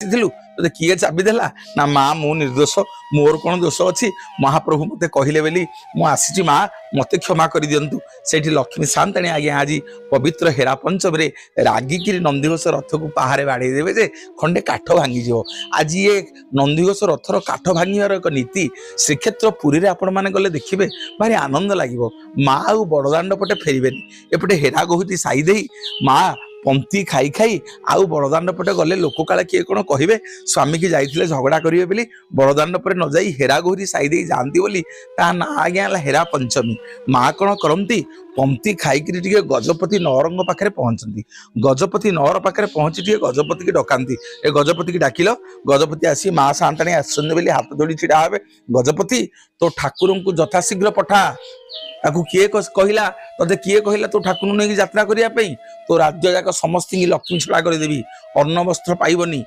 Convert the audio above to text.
ते किए चाबी देला ना माँ मु निर्दोष मोर कौन दोष अच्छी महाप्रभु मत कहले बोली मुझी माँ मत क्षमा कर दिंतु से लक्ष्मी सान्ताणी आज्ञा आज पवित्र हेरा पंचम रागिक नंदीघोष रथ को पहाड़े बाड़े देवे जे खंडे काठ भांगी आज ये नंदीघोष रथर काठ भांगार एक नीति श्रीक्षेत्र पुरी रे आपण मैंने गले देखिए भारी आनंद लगे माँ आ बड़दाण्ड पटे फेरबेनी एपटे हेरा गहुती साई दे माँ पंक्ति खाई खाई आउ बड़दाण्ड पटे गले लोक काले किए कौन कहे स्वामी की जाइए झगड़ा करेंगे बोली बड़दाण्ड पर न जाई हेरा गोहरी साई दे जाती बोली ता ना आज्ञा हेरा पंचमी माँ कौन करती पंक्ति खाईकि टे गजपति नौर पाखे पहुंचती गजपति नौर पाखे पहुंची टे गजपति की डकाती ए गजपति की डाकिल गजपति आसी माँ सान्ताणी आसुच्च बोली हाथ जोड़ी छिड़ा हे गजपति तो ठाकुर को यथाशीघ्र पठा ताकू किए कहला ते किए कहला तो ठाकुर नहीं यात्रा करने तो राज्य जाक समस्त लक्ष्मी छड़ा करदेवी अन्न वस्त्र पाइबनी